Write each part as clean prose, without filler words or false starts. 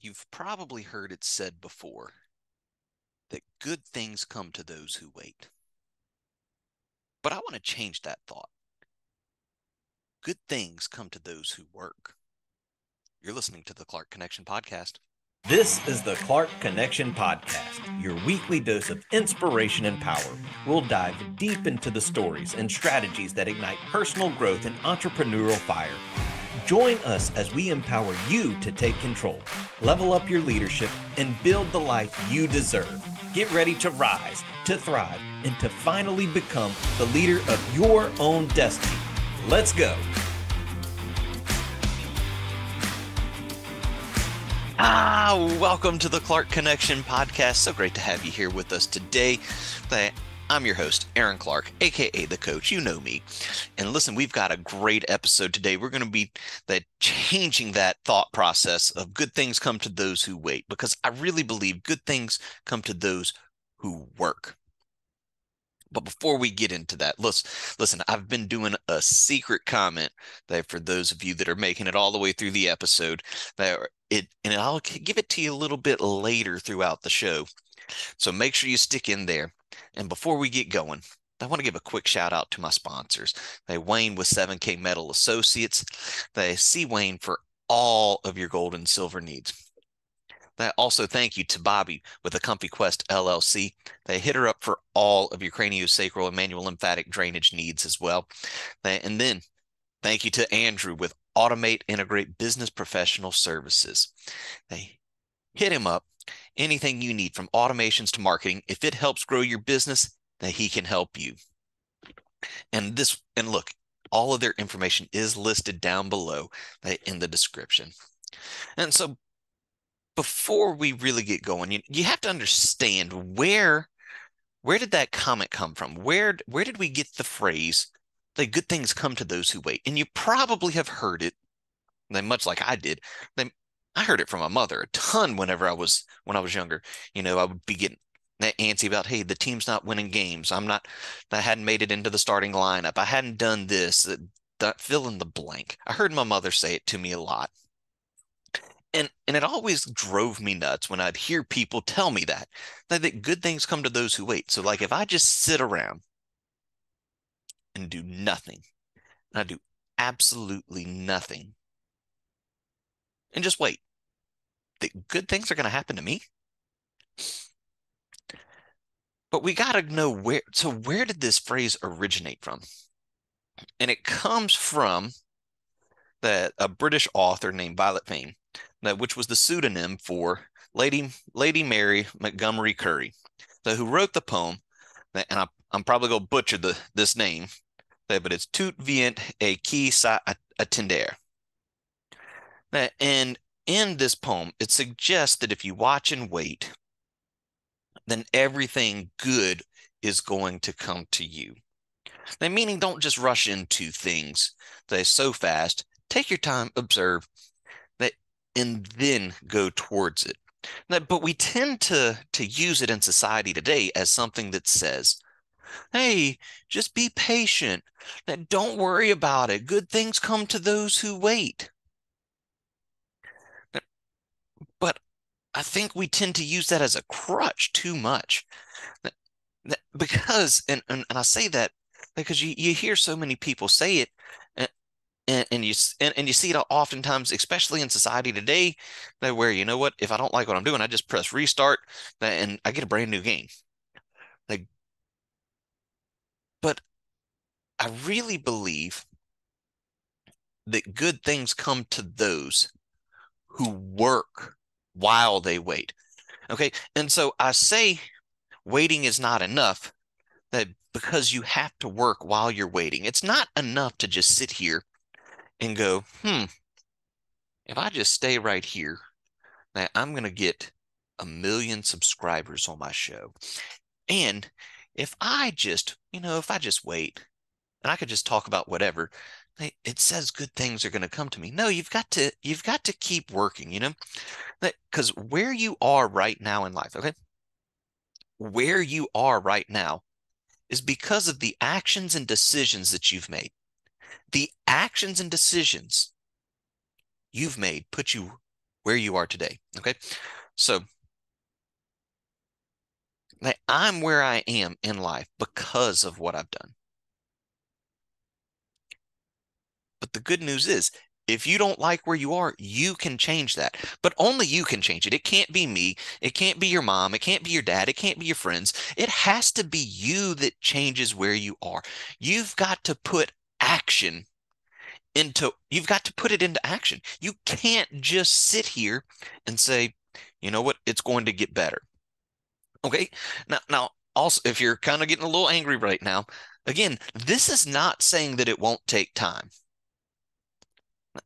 You've probably heard it said before that good things come to those who wait. But I want to change that thought. Good things come to those who work. You're listening to the Clark Connection podcast. This is the Clark Connection Podcast, your weekly dose of inspiration and power. We'll dive deep into the stories and strategies that ignite personal growth and entrepreneurial fire. Join us as we empower you to take control, level up your leadership, and build the life you deserve. Get ready to rise, to thrive, and to finally become the leader of your own destiny. Let's go. Welcome to the Clark Connection podcast. So great to have you here with us today. I'm your host, Aaron Clark, aka the coach. You know me. And listen, we've got a great episode today. We're going to be changing that thought process of good things come to those who wait, because I really believe good things come to those who work. But before we get into that, listen, I've been doing a secret comment that for those of you that are making it all the way through the episode, and I'll give it to you a little bit later throughout the show. So make sure you stick in there. And before we get going, I want to give a quick shout out to my sponsors. Wayne with 7K Metal Associates. They see Wayne for all of your gold and silver needs. Also, thank you to Bobbie with the Comfy Quest LLC. They hit her up for all of your craniosacral and manual lymphatic drainage needs as well. And then thank you to Andrew with Automate Integrate Business Professional Services. They hit him up. Anything you need from automations to marketing, if it helps grow your business, then he can help you. And look, all of their information is listed down below in the description. And so before we really get going, you have to understand where did that comment come from? Where did we get the phrase that good things come to those who wait? And you probably have heard it, much like I did. I heard it from my mother a ton when I was younger. I would be getting that antsy about, hey, the team's not winning games. I hadn't made it into the starting lineup. I hadn't done this, that fill in the blank. I heard my mother say it to me a lot. And it always drove me nuts when I'd hear people tell me that good things come to those who wait. So like if I just sit around and do nothing, and I do absolutely nothing, and just wait, that good things are going to happen to me. But we got to know where did this phrase originate from? And it comes from a British author named Violet Fane, which was the pseudonym for Lady Mary Montgomery Curry, who wrote the poem, and I'm probably going to butcher this name, but it's Tout vient et qui s'attendait. And in this poem, it suggests that if you watch and wait, then everything good is going to come to you. Now, meaning don't just rush into things so fast. Take your time, observe, and then go towards it. But we tend to use it in society today as something that says, hey, just be patient. Don't worry about it. Good things come to those who wait. But I think we tend to use that as a crutch too much. Because, and I say that because you hear so many people say it, and you see it oftentimes, especially in society today, where you know what, if I don't like what I'm doing, I just press restart and I get a brand new game. Like, but I really believe that good things come to those who work while they wait. Okay, and so I say waiting is not enough, that because you have to work while you're waiting. It's not enough to just sit here and go, if I just stay right here, I'm going to get 1 million subscribers on my show. And if I just wait and I could just talk about whatever, it says good things are going to come to me. No, you've got to keep working, because where you are right now in life, okay? Where you are right now is because of the actions and decisions that you've made. The actions and decisions you've made put you where you are today. Okay. So I'm where I am in life because of what I've done. But the good news is, if you don't like where you are, you can change that. But only you can change it. It can't be me. It can't be your mom. It can't be your dad. It can't be your friends. It has to be you that changes where you are. You've got to put action you've got to put it into action. You can't just sit here and say, you know what, it's going to get better. Okay. Now, also, if you're kind of getting a little angry right now, again, this is not saying that it won't take time.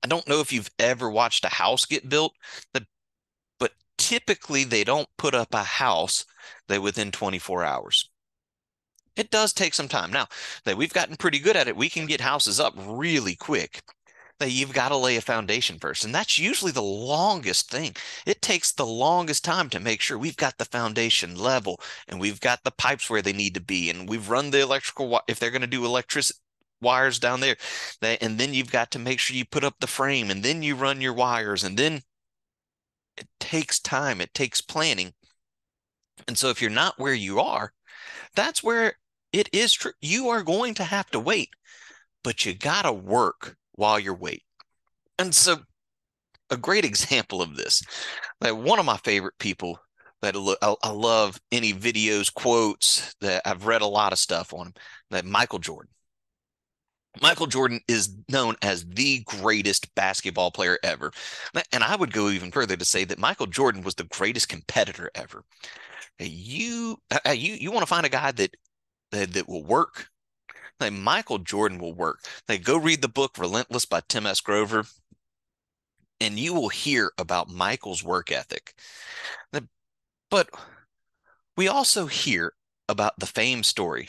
I don't know if you've ever watched a house get built, but typically they don't put up a house that within 24 hours. It does take some time. Now, that we've gotten pretty good at it, we can get houses up really quick. That you've got to lay a foundation first, and that's usually the longest thing. It takes the longest time to make sure we've got the foundation level and we've got the pipes where they need to be, and we've run the electrical if they're going to do electric wires down there. And then you've got to make sure you put up the frame, and then you run your wires, and then it takes time. It takes planning. And so if you're not where you are, that's where it is true. You are going to have to wait, but you got to work while you're waiting. And so a great example of this, like one of my favorite people that I love any videos, quotes, that I've read a lot of stuff on him, that Michael Jordan. Michael Jordan is known as the greatest basketball player ever. And I would go even further to say that Michael Jordan was the greatest competitor ever. You want to find a guy that will work? Like Michael Jordan will work. Like go read the book Relentless by Tim S. Grover, and you will hear about Michael's work ethic. But we also hear about the famed story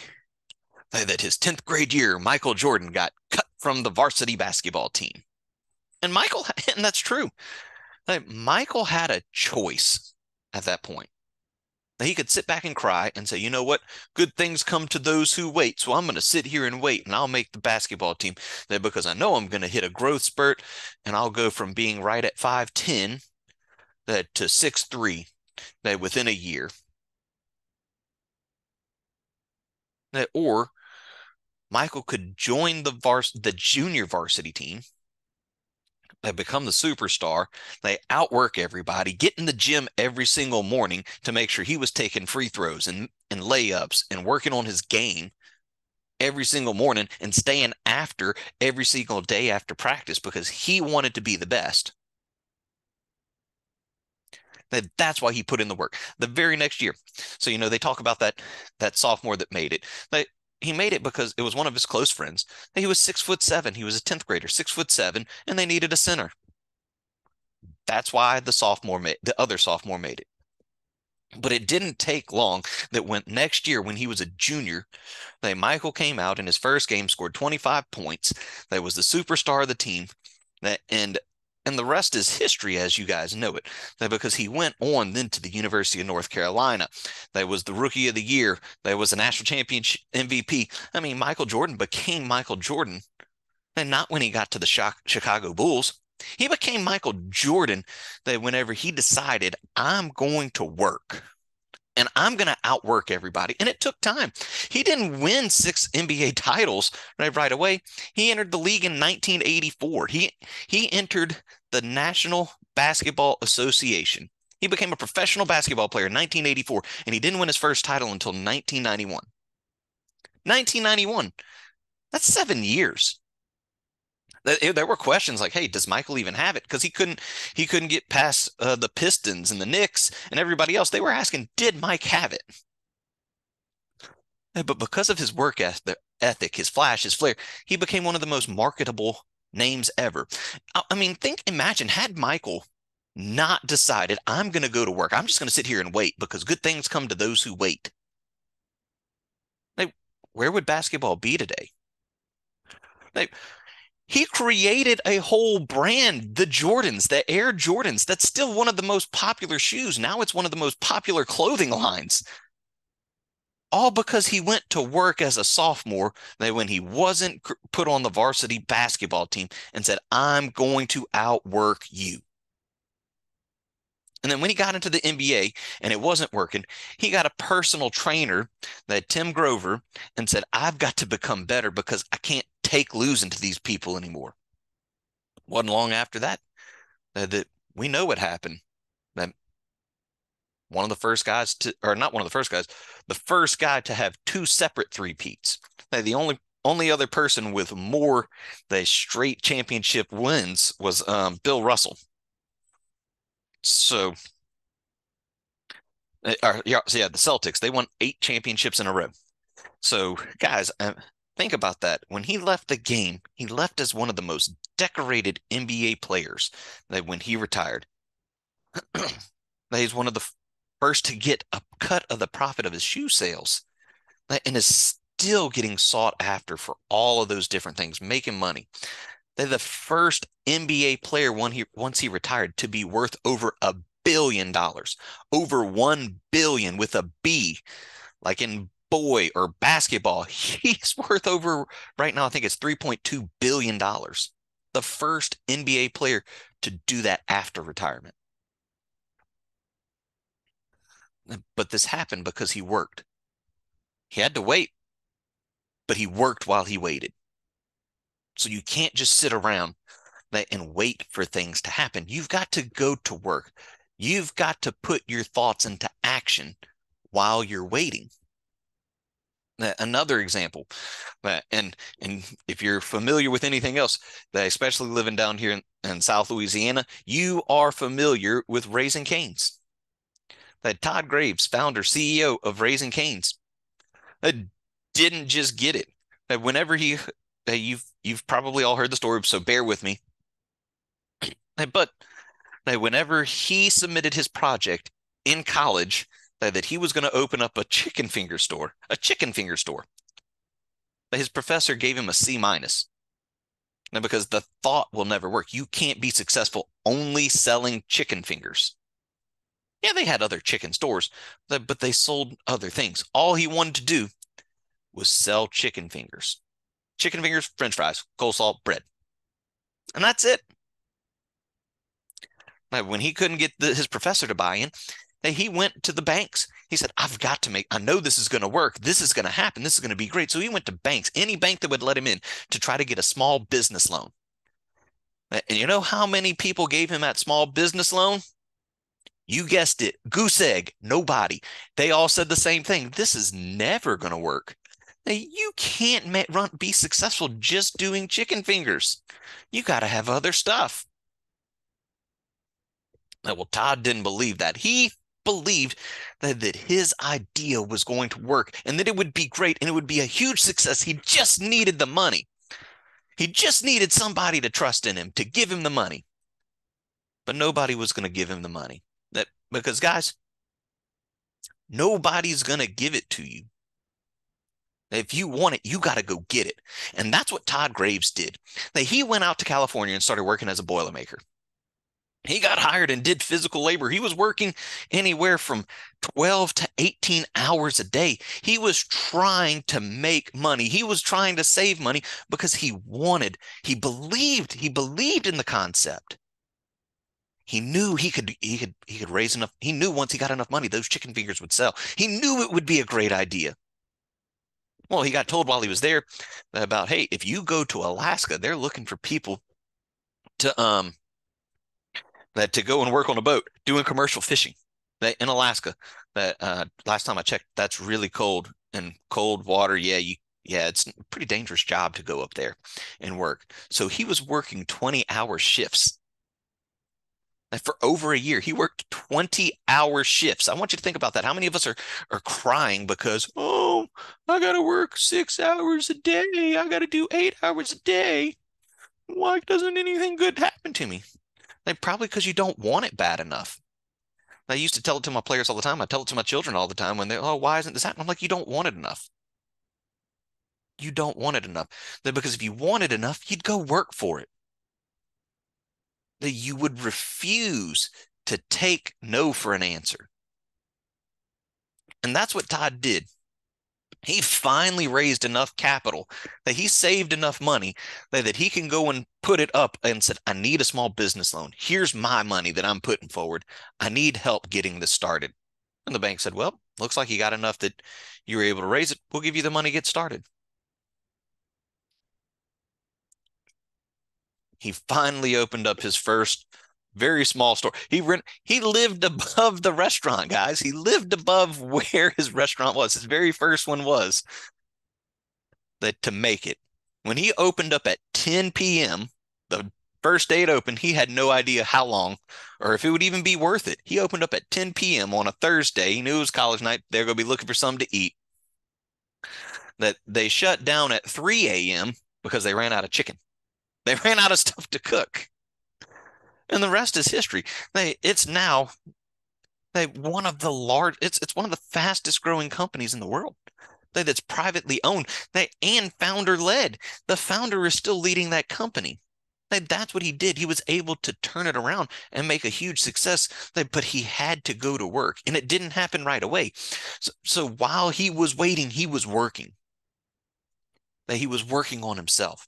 that his 10th grade year, Michael Jordan got cut from the varsity basketball team. And and that's true. Like Michael had a choice at that point. He could sit back and cry and say, you know what? Good things come to those who wait. So I'm going to sit here and wait, and I'll make the basketball team because I know I'm going to hit a growth spurt, and I'll go from being right at 5'10" to 6'3" within a year. Or Michael could join the junior varsity team. They become the superstar. They outwork everybody, get in the gym every single morning to make sure he was taking free throws and layups and working on his game every single morning and staying after every single day after practice because he wanted to be the best. That's why he put in the work the very next year. So, they talk about that sophomore that made it. He made it because it was one of his close friends. He was 6'7". He was a 10th grader, 6'7", and they needed a center. That's why the other sophomore made it. But it didn't take long that next year when he was a junior, Michael came out in his first game, scored 25 points. That was the superstar of the team. And the rest is history, as you guys know it, because he went on then to the University of North Carolina. That was the Rookie of the Year. That was a national championship MVP. I mean, Michael Jordan became Michael Jordan, and not when he got to the Chicago Bulls. He became Michael Jordan that whenever he decided, I'm going to work and I'm going to outwork everybody. And it took time. He didn't win 6 NBA titles right away. He entered the league in 1984. He entered the National Basketball Association. He became a professional basketball player in 1984, and he didn't win his first title until 1991. 1991. That's 7 years. There were questions like, hey, does Michael even have it? Because he couldn't get past the Pistons and the Knicks and everybody else. They were asking, did Mike have it? But because of his work ethic, his flash, his flair, he became one of the most marketable names ever. I mean, imagine had Michael not decided, I'm going to go to work. I'm just going to sit here and wait because good things come to those who wait. Where would basketball be today? He created a whole brand, the Jordans, the Air Jordans. That's still one of the most popular shoes. Now it's one of the most popular clothing lines. All because he went to work as a sophomore when he wasn't put on the varsity basketball team and said, I'm going to outwork you. And then when he got into the NBA and it wasn't working, he got a personal trainer, that Tim Grover, and said, I've got to become better because I can't take losing to these people anymore. Wasn't long after that that we know what happened. That one of the first guys to, or not one of the first guys, the first guy to have two separate three-peats. The only other person with more the straight championship wins was Bill Russell. So, yeah, the Celtics, they won 8 championships in a row. So, guys, think about that. When he left the game, he left as one of the most decorated NBA players. That when he retired, he's one of the first to get a cut of the profit of his shoe sales, and is still getting sought after for all of those different things, making money. They're the first NBA player once he retired to be worth over $1 billion, over 1 billion with a B, like in boy or basketball. He's worth over right now, I think it's $3.2 billion. The first NBA player to do that after retirement. But this happened because he worked. He had to wait, but he worked while he waited. So you can't just sit around and wait for things to happen. You've got to go to work. You've got to put your thoughts into action while you're waiting. Another example, and if you're familiar with anything else, especially living down here in South Louisiana, you are familiar with Raising Cane's. That Todd Graves, founder, CEO of Raising Cane's, didn't just get it. That whenever you've probably all heard the story, so bear with me. But whenever he submitted his project in college, that he was going to open up a chicken finger store, his professor gave him a C-. Now, because the thought will never work. You can't be successful only selling chicken fingers. Yeah, they had other chicken stores, but they sold other things. All he wanted to do was sell chicken fingers. Chicken fingers, French fries, coleslaw, bread. And that's it. Now, when he couldn't get his professor to buy in, he went to the banks. He said, I know this is going to work. This is going to happen. This is going to be great. So he went to banks, any bank that would let him in, to try to get a small business loan. And you know how many people gave him that small business loan? You guessed it, goose egg, nobody. They all said the same thing. This is never going to work. You can't be successful just doing chicken fingers. You got to have other stuff. Well, Todd didn't believe that. He believed that his idea was going to work and that it would be great and it would be a huge success. He just needed the money. He just needed somebody to trust in him, to give him the money. But nobody was going to give him the money. Because, guys, nobody's going to give it to you. If you want it, you got to go get it. And that's what Todd Graves did. He went out to California and started working as a Boilermaker. He got hired and did physical labor. He was working anywhere from 12 to 18 hours a day. He was trying to make money. He was trying to save money because he believed in the concept. He knew he could raise enough. He knew once he got enough money, those chicken fingers would sell. He knew it would be a great idea. Well, he got told while he was there about, hey, if you go to Alaska, they're looking for people to go and work on a boat doing commercial fishing in Alaska. Last time I checked, that's really cold and cold water. Yeah, it's a pretty dangerous job to go up there and work. So he was working 20-hour shifts. For over a year, he worked 20-hour shifts. I want you to think about that. How many of us are crying because, oh, I got to work 6 hours a day. I got to do 8 hours a day. Why doesn't anything good happen to me? Probably because you don't want it bad enough. I used to tell it to my players all the time. I tell it to my children all the time when they're, oh, why isn't this happening? I'm like, you don't want it enough. You don't want it enough. Because if you wanted enough, you'd go work for it. That you would refuse to take no for an answer. And that's what Todd did. He finally raised enough capital that he saved enough money that he can go and put it up and said, I need a small business loan. Here's my money that I'm putting forward. I need help getting this started. And the bank said, well, looks like you got enough that you were able to raise it. We'll give you the money to get started. He finally opened up his first very small store. He lived above the restaurant, guys. He lived above where his restaurant was. His very first one was that to make it. When he opened up at 10 p.m., the first day it opened, he had no idea how long or if it would even be worth it. He opened up at 10 p.m. on a Thursday. He knew it was college night. They're going to be looking for something to eat. That they shut down at 3 a.m. because they ran out of chicken. They ran out of stuff to cook. And the rest is history. It's now one of the it's one of the fastest growing companies in the world. That's privately owned. And founder led. The founder is still leading that company. That's what he did. He was able to turn it around and make a huge success, but he had to go to work, and it didn't happen right away. So while he was waiting, he was working. He was working on himself.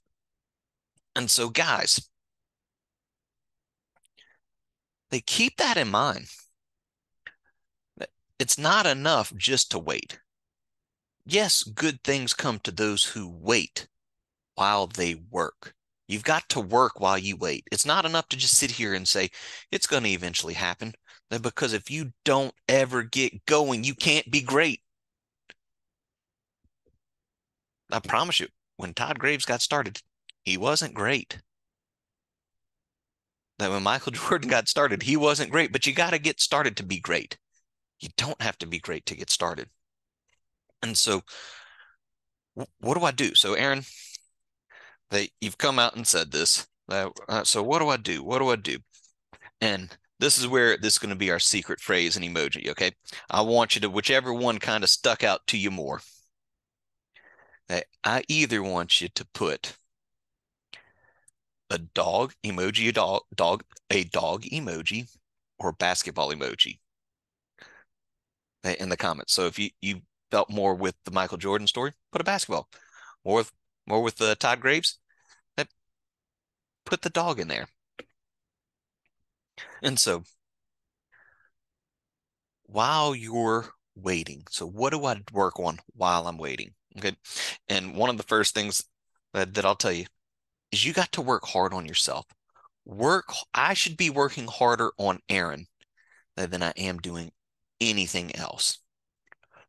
And so, guys, they keep that in mind. It's not enough just to wait. Yes, good things come to those who wait while they work. You've got to work while you wait. It's not enough to just sit here and say, it's going to eventually happen. Because if you don't ever get going, you can't be great. I promise you, when Todd Graves got started, he wasn't great. That when Michael Jordan got started, he wasn't great, but you got to get started to be great. You don't have to be great to get started. And so, what do I do? So, Aaron, you've come out and said this. So, what do I do? What do I do? And this is where this is going to be our secret phrase and emoji, okay? I want you to, whichever one kind of stuck out to you more. I either want you to put a dog emoji, a dog emoji, or basketball emoji in the comments. So if you felt more with the Michael Jordan story, put a basketball. More with the Todd Graves, put the dog in there. And so while you're waiting, so what do I work on while I'm waiting? Okay. And one of the first things that I'll tell you is you got to work hard on yourself. I should be working harder on Aaron than I am doing anything else.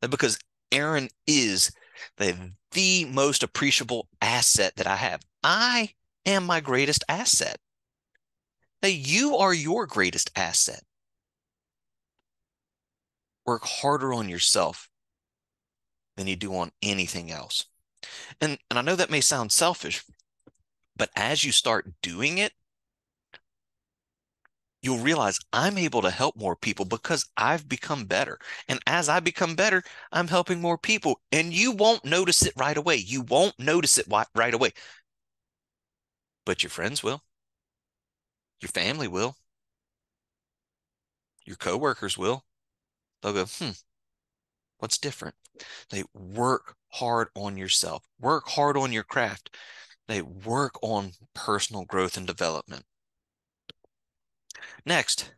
Because Aaron is the most appreciable asset that I have. I am my greatest asset. You are your greatest asset. Work harder on yourself than you do on anything else. And I know that may sound selfish, but as you start doing it, you'll realize I'm able to help more people because I've become better. And as I become better, I'm helping more people. And you won't notice it right away. You won't notice it right away. But your friends will. Your family will. Your coworkers will. They'll go, what's different? They work hard on yourself. Work hard on your craft. They work on personal growth and development. Next,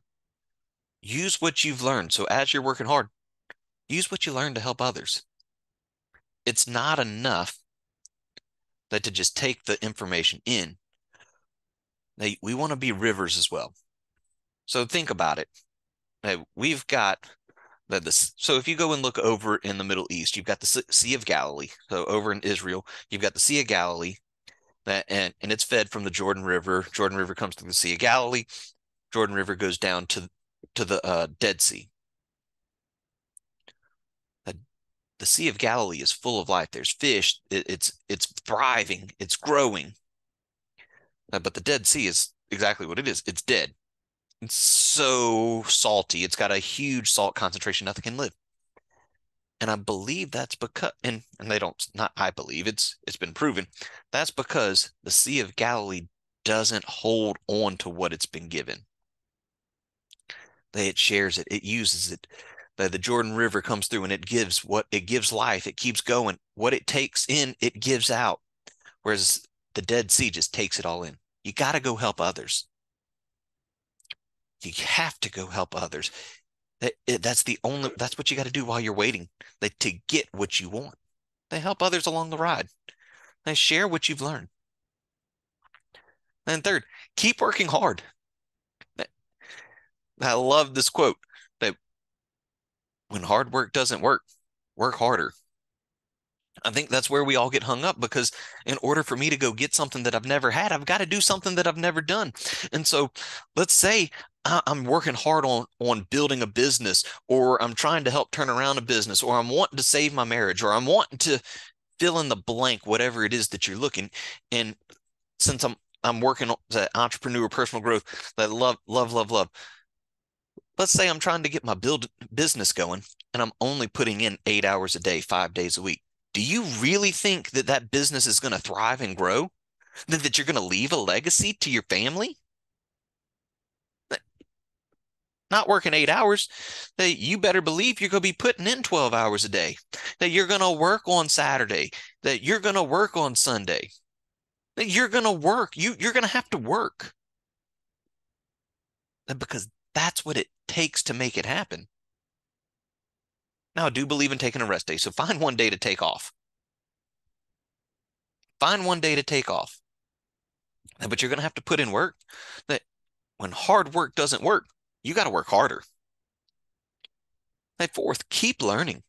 use what you've learned. So as you're working hard, use what you learned to help others. It's not enough that to just take the information in. We want to be rivers as well. So think about it. We've got so if you go and look over in the Middle East, you've got the Sea of Galilee. So over in Israel, you've got the Sea of Galilee, and it's fed from the Jordan River. Jordan River comes through the Sea of Galilee. Jordan River goes down to the Dead Sea. The Sea of Galilee is full of life. There's fish. It's thriving. It's growing. But the Dead Sea is exactly what it is. It's dead. It's so salty. It's got a huge salt concentration. Nothing can live. And I believe that's because, and they don't, not I believe, it's been proven. That's because the Sea of Galilee doesn't hold on to what it's been given. It shares it. It uses it. that the Jordan River comes through and it gives life. It keeps going. What it takes in, it gives out. Whereas the Dead Sea just takes it all in. You got to go help others. You have to go help others. That's what you got to do while you're waiting, to get what you want. They help others along the ride. They share what you've learned. And third, keep working hard. I love this quote that when hard work doesn't work, work harder. I think that's where we all get hung up, because in order for me to go get something that I've never had, I've got to do something that I've never done. And so let's say I'm working hard on building a business, or I'm trying to help turn around a business, or I'm wanting to save my marriage, or I'm wanting to fill in the blank, whatever it is that you're looking. And since I'm working on the entrepreneur personal growth that I love. Let's say I'm trying to get my business going and I'm only putting in 8 hours a day, 5 days a week. Do you really think that that business is going to thrive and grow? That you're going to leave a legacy to your family? Not working 8 hours, that you better believe you're going to be putting in 12 hours a day, that you're going to work on Saturday, that you're going to work on Sunday, that you're going to work. You're going to have to work. Because that's what it takes to make it happen. Now, I do believe in taking a rest day, so find one day to take off. Find one day to take off. But you're going to have to put in work. That when hard work doesn't work, you got to work harder. That fourth, keep learning.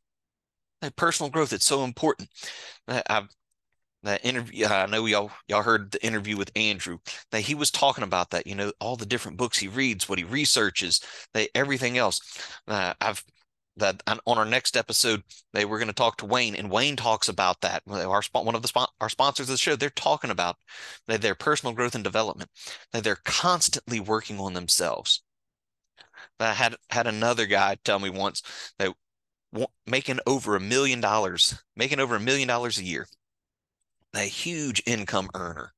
That personal growth, it's so important. That interview, I know y'all heard the interview with Andrew, that he was talking about that, all the different books he reads, what he researches, everything else. On our next episode, we're going to talk to Wayne, and Wayne talks about that. One of our sponsors of the show, they're talking about their personal growth and development, that they're constantly working on themselves. I had another guy tell me once that making over $1 million a year, a huge income earner,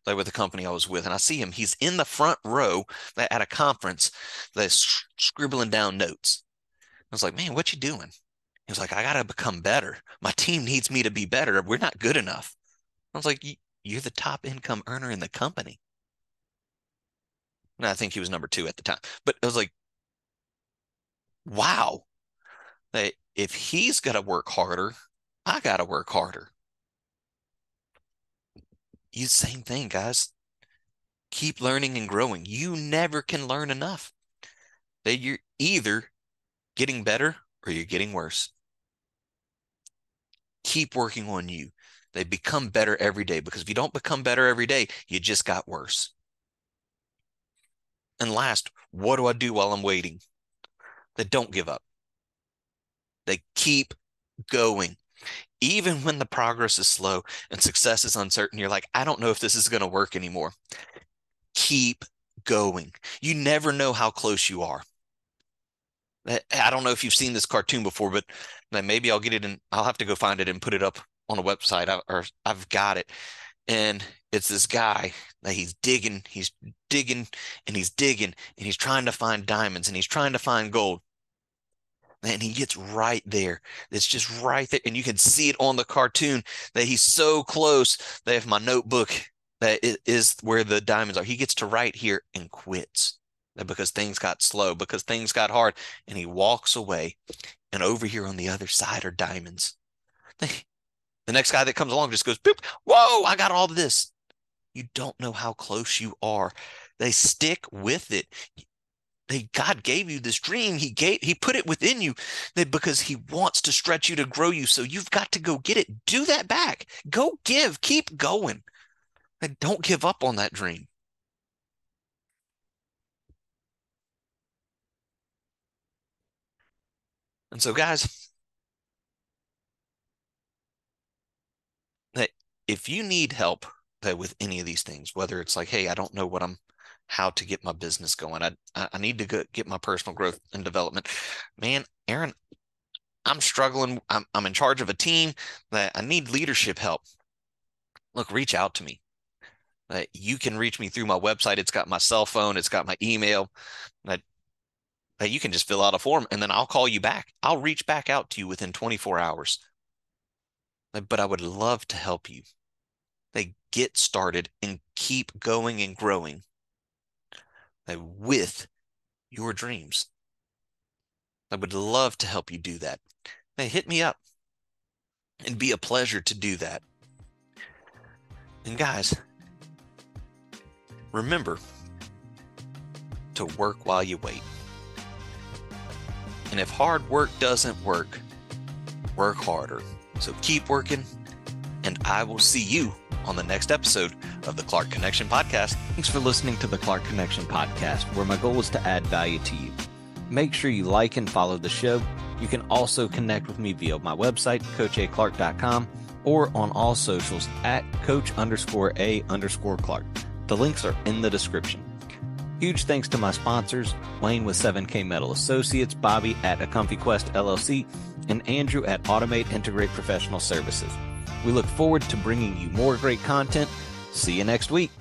like with the company I was with. And I see him, he's in the front row at a conference that's scribbling down notes. I was like, man, what you doing? He was like, I got to become better. My team needs me to be better. We're not good enough. I was like, you're the top income earner in the company. And I think he was number 2 at the time. But I was like, wow, if he's got to work harder, I got to work harder. Same thing, guys. Keep learning and growing. You never can learn enough. That you're either getting better or you're getting worse. Keep working on you. They become better every day, because if you don't become better every day, you just got worse. And last, what do I do while I'm waiting? They don't give up. They keep going. Even when the progress is slow and success is uncertain, you're like, I don't know if this is going to work anymore. Keep going. You never know how close you are. I don't know if you've seen this cartoon before, but maybe I'll get it and I'll have to go find it and put it up on a website, or I've got it. And it's this guy that he's digging, and he's trying to find diamonds, and he's trying to find gold. And he gets right there. It's just right there. And you can see it on the cartoon that he's so close that if my notebook that is where the diamonds are, he gets to right here and quits because things got slow, because things got hard. And he walks away. And over here on the other side are diamonds. The next guy that comes along just goes, boop, whoa, I got all of this. You don't know how close you are. They stick with it. God gave you this dream. He put it within you because he wants to stretch you, to grow you. So you've got to go get it. Do that back. Go give. Keep going. And don't give up on that dream. And so, guys, that if you need help with any of these things, whether it's like, hey, I don't know how to get my business going. I need to get my personal growth and development. Man, Aaron, I'm struggling. I'm in charge of a team that I need leadership help. Look, reach out to me. You can reach me through my website. It's got my cell phone. It's got my email. that you can just fill out a form and then I'll call you back. I'll reach back out to you within 24 hours. But I would love to help you. They get started and keep going and growing with your dreams. I would love to help you do that. Hit me up. It'd be a pleasure to do that. And guys, remember to work while you wait. And if hard work doesn't work, work harder. So keep working, and I will see you on the next episode of the Clark Connection Podcast. Thanks for listening to the Clark Connection Podcast, where my goal is to add value to you. Make sure you like and follow the show. You can also connect with me via my website, coachaclark.com, or on all socials at coach_A_Clark. The links are in the description. Huge thanks to my sponsors, Wayne with 7K Metal Associates, Bobbie at A Comfy Quest LLC, and Andrew at Automate Integrate Professional Services. We look forward to bringing you more great content. See you next week.